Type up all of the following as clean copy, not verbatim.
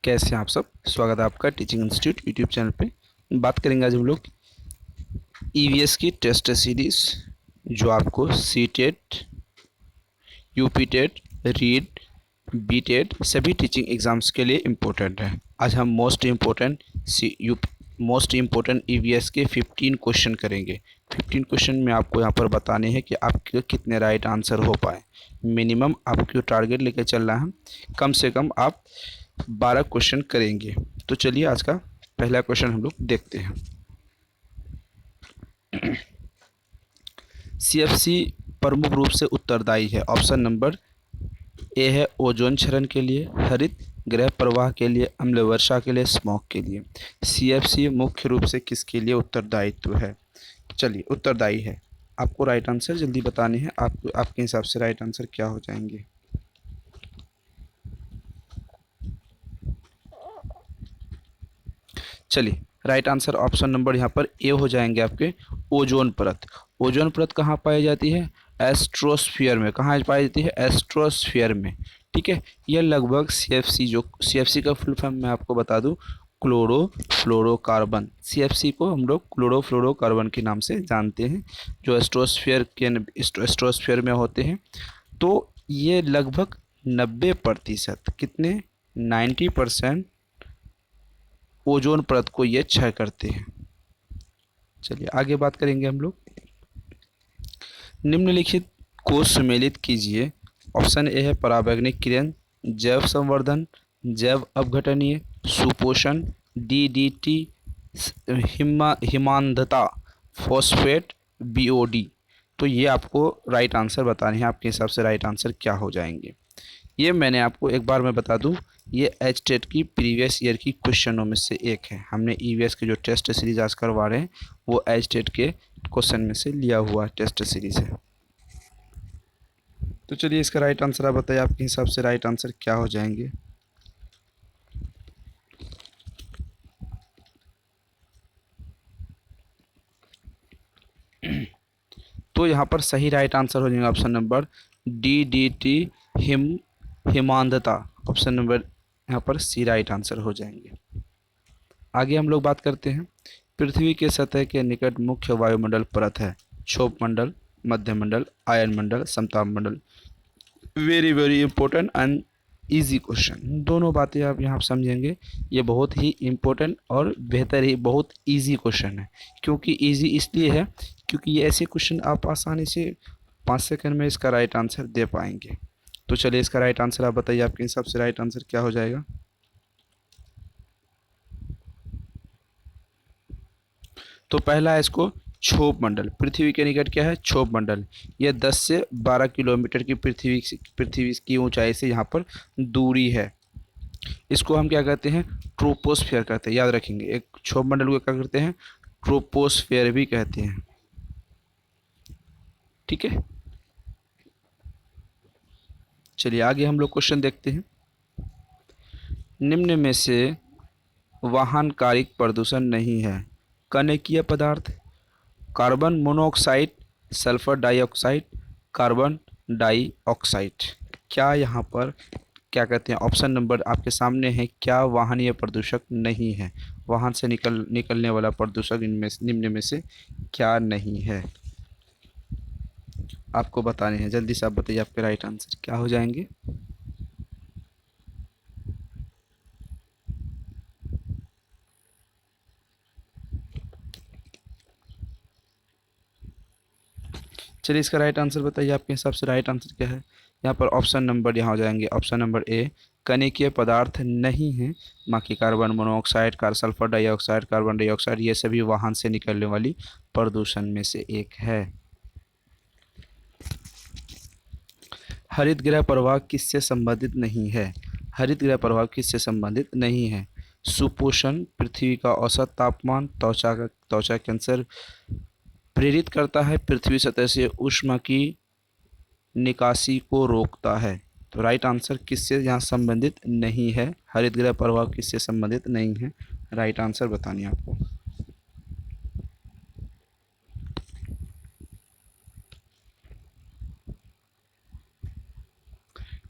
कैसे हैं आप सब। स्वागत है आपका टीचिंग इंस्टीट्यूट यूट्यूब चैनल पे। बात करेंगे आज हम लोग ईवीएस की टेस्ट सीरीज़ जो आपको सी टेट, यूपी टेट, रीड, बी टेट सभी टीचिंग एग्ज़ाम्स के लिए इम्पोर्टेंट है। आज हम मोस्ट इम्पोर्टेंट ईवीएस के 15 क्वेश्चन करेंगे। 15 क्वेश्चन में आपको यहाँ पर बताने हैं कि आपके कितने राइट आंसर हो पाए। मिनिमम आपको टारगेट लेके चलना है, कम से कम आप 12 क्वेश्चन करेंगे। तो चलिए आज का पहला क्वेश्चन हम लोग देखते हैं। सीएफसी प्रमुख रूप से उत्तरदायी है। ऑप्शन नंबर ए है ओजोन क्षरण के लिए, हरित गृह प्रवाह के लिए, अम्ल वर्षा के लिए, स्मॉग के लिए। सीएफसी मुख्य रूप से किसके लिए उत्तरदायित्व है? चलिए उत्तरदायी है। आपको राइट आंसर जल्दी बताने हैं। आपके हिसाब से राइट आंसर क्या हो जाएंगे? चलिए राइट आंसर ऑप्शन नंबर यहाँ पर ए हो जाएंगे आपके ओजोन परत। ओजोन परत कहाँ पाई जाती है? एस्ट्रोस्फीयर में। कहाँ पाई जाती है? एस्ट्रोस्फीयर में। ठीक है। यह लगभग सीएफसी का फुल फॉर्म मैं आपको बता दूं, क्लोरोफ्लोरोकार्बन। सीएफसी को हम लोग क्लोरोफ्लोरोकार्बन के नाम से जानते हैं, जो एस्ट्रोस्फीयर में होते हैं। तो ये लगभग 90%, कितने? 90% ओजोन परत को ये क्षय करते हैं। चलिए आगे बात करेंगे हम लोग। निम्नलिखित को सुमेलित कीजिए। ऑप्शन ए है परावैंगनिक किरण, जैव संवर्धन, जैव अपघटनीय, सुपोषण, डीडीटी, हिमांधता, फॉस्फेट, बीओडी। तो ये आपको राइट आंसर बताने हैं। आपके हिसाब से राइट आंसर क्या हो जाएंगे? ये मैंने आपको एक बार मैं बता दूं, ये एच टेट की प्रीवियस ईयर की क्वेश्चनों में से एक है। हमने ईवीएस के जो टेस्ट सीरीज आज करवा रहे हैं वो एच टेट के क्वेश्चन में से लिया हुआ टेस्ट सीरीज है। तो चलिए इसका राइट आंसर आप बताइए, आपके हिसाब से राइट आंसर क्या हो जाएंगे? तो यहाँ पर सही राइट आंसर हो जाएगा option number D D T, हिमांधता। ऑप्शन नंबर यहाँ पर सी राइट आंसर हो जाएंगे। आगे हम लोग बात करते हैं। पृथ्वी के सतह के निकट मुख्य वायुमंडल परत है। क्षोभ मंडल, मध्य मंडल, आयन मंडल, समताप मंडल। Very very important and easy question. दोनों बातें आप यहाँ समझेंगे। ये बहुत ही इंपॉर्टेंट और बेहतर ही बहुत इजी क्वेश्चन है। क्योंकि इजी इसलिए है क्योंकि ये ऐसे क्वेश्चन आप आसानी से 5 सेकंड में इसका राइट आंसर दे पाएंगे। तो चलिए इसका राइट आंसर आप बताइए, आपके हिसाब से राइट आंसर क्या हो जाएगा? तो पहला है इसको क्षोभ मंडल। पृथ्वी के निकट क्या है? क्षोभ मंडल। यह 10 से 12 किलोमीटर की पृथ्वी की ऊंचाई से यहाँ पर दूरी है। इसको हम क्या कहते हैं? ट्रोपोस्फियर कहते हैं। याद रखेंगे, एक क्षोभ मंडल को क्या करते हैं? ट्रोपोस्फियर भी कहते हैं। ठीक है। चलिए आगे हम लोग क्वेश्चन देखते हैं। निम्न में से वाहनकारिक प्रदूषण नहीं है। कनिकीय पदार्थ, carbon monoxide, sulphur dioxide, carbon dioxide. क्या यहाँ पर क्या कहते हैं? ऑप्शन नंबर आपके सामने है। क्या वाहनीय प्रदूषक नहीं है? वाहन से निकलने वाला प्रदूषक इनमें निम्न में से क्या नहीं है? आपको बताने हैं। जल्दी से आप बताइए, आपके राइट आंसर क्या हो जाएंगे? चलिए इसका राइट आंसर बताइए, आपके हिसाब से राइट आंसर क्या है? यहाँ पर ऑप्शन नंबर यहाँ हो जाएंगे। ऑप्शन नंबर ए कनिकीय पदार्थ नहीं है। बाकी carbon monoxide, sulphur dioxide, carbon dioxide ये सभी वाहन से निकलने वाली प्रदूषण में से एक है। हरित गृह प्रभाव किससे संबंधित नहीं है? हरित गृह प्रभाव किससे संबंधित नहीं है? सुपोषण, पृथ्वी का औसत तापमान, त्वचा कैंसर प्रेरित करता है, पृथ्वी सतह से ऊष्मा की निकासी को रोकता है। तो राइट आंसर किससे यहाँ संबंधित नहीं है? हरित गृह प्रभाव किससे संबंधित नहीं है? राइट आंसर बतानी आपको।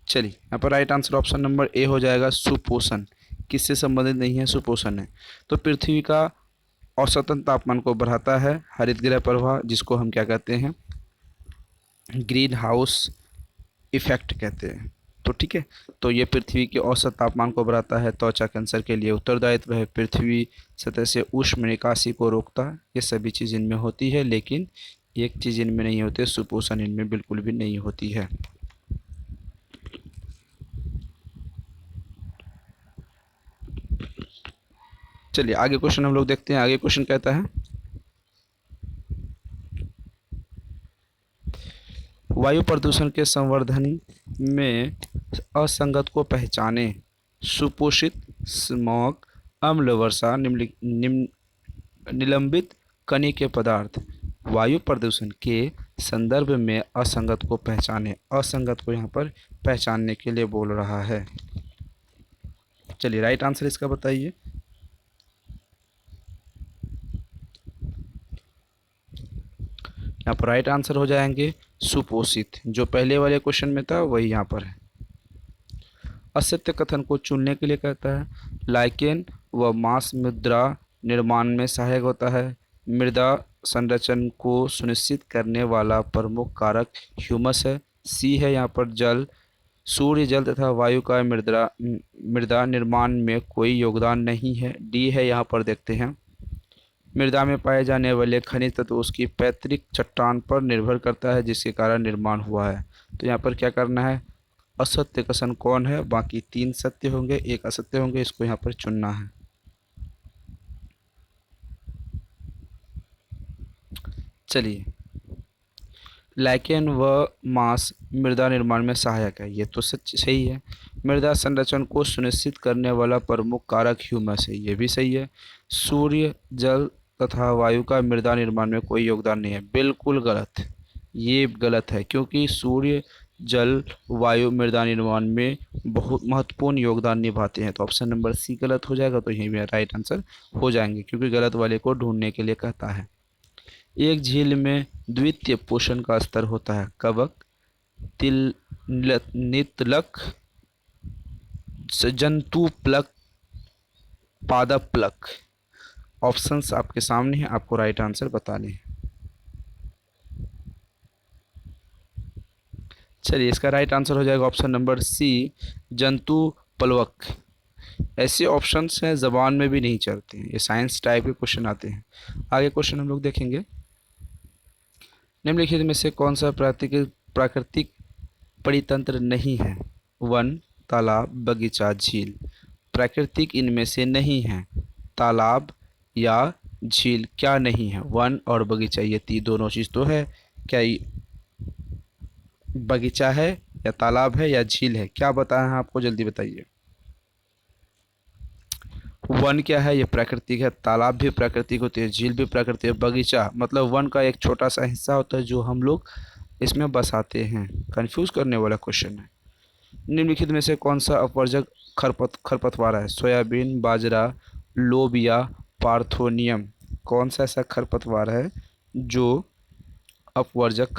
चलिए यहाँ पर right answer option number A हो जाएगा, सुपोषण। किससे संबंधित नहीं है? सुपोषण है। तो पृथ्वी का औसतन तापमान को बढ़ाता है हरित गृह प्रभाव, जिसको हम क्या कहते हैं? ग्रीन हाउस इफेक्ट कहते हैं। तो ठीक है, तो ये पृथ्वी के औसत तापमान को बढ़ाता है, त्वचा कैंसर के लिए उत्तरदायित्व है, पृथ्वी सतह से ऊष्म निकासी को रोकता है। ये सभी चीज़ इनमें होती है, लेकिन एक चीज़ इनमें नहीं होती, सुपोषण इनमें बिल्कुल भी नहीं होती है। चलिए आगे क्वेश्चन हम लोग देखते हैं। आगे क्वेश्चन कहता है, वायु प्रदूषण के संवर्धन में असंगत को पहचाने। सुपोषित, स्मॉग, अम्ल वर्षा, निलंबित कणी के पदार्थ। वायु प्रदूषण के संदर्भ में असंगत को पहचाने। असंगत को यहाँ पर पहचानने के लिए बोल रहा है। चलिए राइट आंसर इसका बताइए। यहाँ पर राइट आंसर हो जाएंगे सुपोषित। जो पहले वाले क्वेश्चन में था वही यहाँ पर है। असत्य कथन को चुनने के लिए कहता है, लाइकेन व मांस मृदा निर्माण में सहायक होता है। मृदा संरचन को सुनिश्चित करने वाला प्रमुख कारक ह्यूमस है। सी है यहाँ पर जल, सूर्य, जल तथा वायु का मृदा निर्माण में कोई योगदान नहीं है। डी है यहाँ पर देखते हैं, मृदा में पाए जाने वाले खनिज तत्व उसकी पैतृक चट्टान पर निर्भर करता है, जिसके कारण निर्माण हुआ है। तो यहाँ पर क्या करना है? असत्य कथन कौन है? बाकी 3 सत्य होंगे, 1 असत्य होंगे, इसको यहाँ पर चुनना है। चलिए, लाइकेन व मांस मृदा निर्माण में सहायक है, ये तो सच सही है। मृदा संरचना को सुनिश्चित करने वाला प्रमुख कारक ह्यूमस है, ये भी सही है। सूर्य, जल तथा वायु का मृदा निर्माण में कोई योगदान नहीं है, बिल्कुल गलत। ये गलत है, क्योंकि सूर्य, जल, वायु मृदा निर्माण में बहुत महत्वपूर्ण योगदान निभाते हैं। तो ऑप्शन नंबर सी गलत हो जाएगा, तो यही मेरा राइट आंसर हो जाएंगे, क्योंकि गलत वाले को ढूंढने के लिए कहता है। एक झील में द्वितीय पोषण का स्तर होता है, कवक, नितलक, जंतु प्लक, पादप प्लक। ऑप्शंस आपके सामने हैं, आपको राइट आंसर बताने हैं। चलिए इसका राइट आंसर हो जाएगा ऑप्शन नंबर सी, जंतु प्लवक। ऐसे ऑप्शंस हैं ज़बान में भी नहीं चलते हैं, ये साइंस टाइप के क्वेश्चन आते हैं। आगे क्वेश्चन हम लोग देखेंगे, निम्नलिखित में से कौन सा प्राकृतिक परितंत्र नहीं है? वन, तालाब, बगीचा, झील। प्राकृतिक इनमें से नहीं है, तालाब या झील क्या नहीं है? वन और बगीचा, ये दोनों चीज़ तो है। क्या बगीचा है या तालाब है या झील है? क्या बताया है आपको, जल्दी बताइए। वन क्या है? ये प्राकृतिक है। तालाब भी प्राकृतिक होते हैं, झील भी प्राकृतिक है। बगीचा मतलब वन का एक छोटा सा हिस्सा होता है जो हम लोग इसमें बसाते हैं। कंफ्यूज करने वाला क्वेश्चन है। निम्नलिखित में से कौन सा अपवर्जक खरपतवार है? सोयाबीन, बाजरा, लोबिया, पार्थोनियम। कौन सा ऐसा खरपतवार है जो अपवर्जक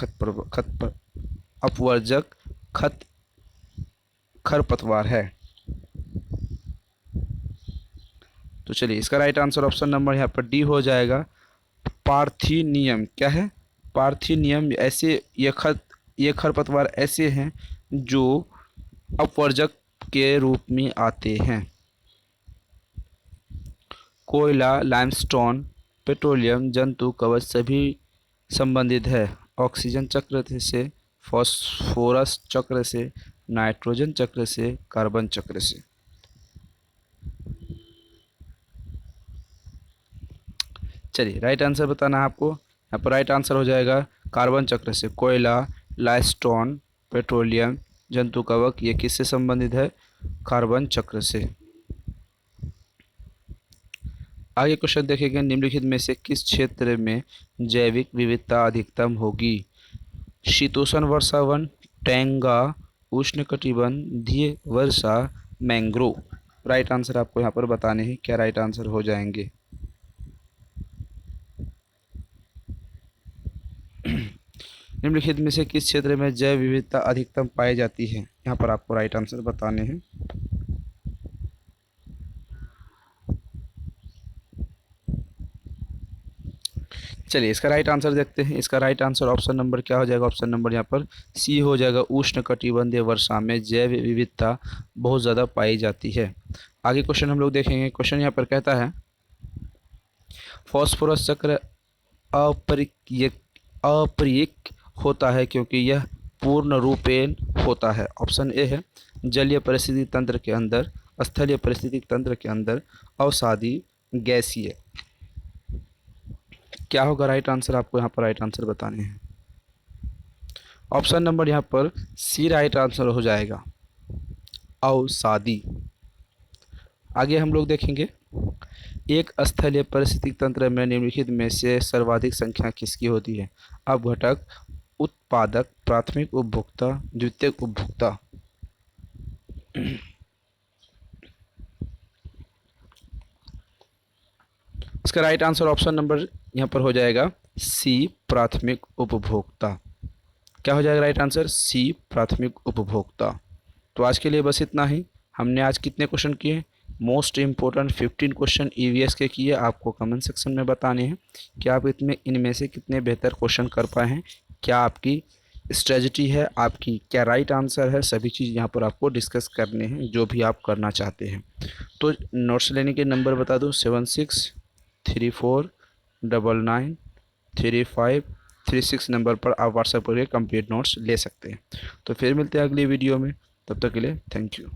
खरपतवार है? तो चलिए इसका राइट आंसर ऑप्शन नंबर यहाँ पर डी हो जाएगा, पार्थिनियम। क्या है? पार्थिनियम। ऐसे ये खरपतवार ऐसे हैं जो अपवर्जक के रूप में आते हैं। कोयला, लाइमस्टोन, पेट्रोलियम, जंतु कवच सभी संबंधित है। ऑक्सीजन चक्र से, फॉस्फोरस चक्र से, नाइट्रोजन चक्र से, कार्बन चक्र से। चलिए राइट आंसर बताना है आपको। यहाँ पर राइट आंसर हो जाएगा कार्बन चक्र से। कोयला, लाइमस्टोन, पेट्रोलियम, जंतु कवक, ये किससे संबंधित है? कार्बन चक्र से। आगे क्वेश्चन देखेंगे, निम्नलिखित में से किस क्षेत्र में जैविक विविधता अधिकतम होगी? शीतोष्ण वर्षावन, टैंगा, उष्णकटिबंधीय वर्षा, मैंग्रोव। राइट आंसर आपको यहाँ पर बताने हैं, क्या राइट आंसर हो जाएंगे। निम्नलिखित में से किस क्षेत्र में जैव विविधता अधिकतम पाई जाती है? यहाँ पर आपको राइट आंसर बताने हैं। चलिए इसका राइट आंसर देखते हैं। इसका राइट आंसर ऑप्शन नंबर क्या हो जाएगा? ऑप्शन नंबर यहाँ पर सी हो जाएगा। उष्ण कटिबंधीय वर्षा में जैव विविधता बहुत ज़्यादा पाई जाती है। आगे क्वेश्चन हम लोग देखेंगे। क्वेश्चन यहाँ पर कहता है फॉस्फोरस चक्र अप्रियक होता है क्योंकि यह पूर्ण रूपेण होता है। ऑप्शन ए है जलीय परिस्थिति तंत्र के अंदर, स्थलीय परिस्थिति तंत्र के अंदर, अवसादी, गैसीय। क्या होगा राइट आंसर? आपको यहाँ पर राइट आंसर बताने हैं। ऑप्शन नंबर यहाँ पर सी राइट आंसर हो जाएगा, अवसादी। आगे हम लोग देखेंगे एक स्थलीय परिस्थितिक तंत्र में निम्नलिखित में से सर्वाधिक संख्या किसकी होती है? अपघटक, उत्पादक, प्राथमिक उपभोक्ता, द्वितीयक उपभोक्ता। इसका राइट आंसर ऑप्शन नंबर यहाँ पर हो जाएगा सी, प्राथमिक उपभोक्ता। क्या हो जाएगा राइट आंसर? सी, प्राथमिक उपभोक्ता। तो आज के लिए बस इतना ही। हमने आज कितने क्वेश्चन किए? मोस्ट इम्पोर्टेंट 15 क्वेश्चन ईवीएस के किए। आपको कमेंट सेक्शन में बताने हैं कि आप इनमें से कितने बेहतर क्वेश्चन कर पाए हैं, क्या आपकी स्ट्रेटजी है, आपकी क्या राइट आंसर है। सभी चीज़ यहाँ पर आपको डिस्कस करने हैं, जो भी आप करना चाहते हैं। तो नोट्स लेने के नंबर बता दूँ 7634993536 नंबर पर आप व्हाट्सएप करके कंप्लीट नोट्स ले सकते हैं। तो फिर मिलते हैं अगली वीडियो में, तब तक के लिए थैंक यू।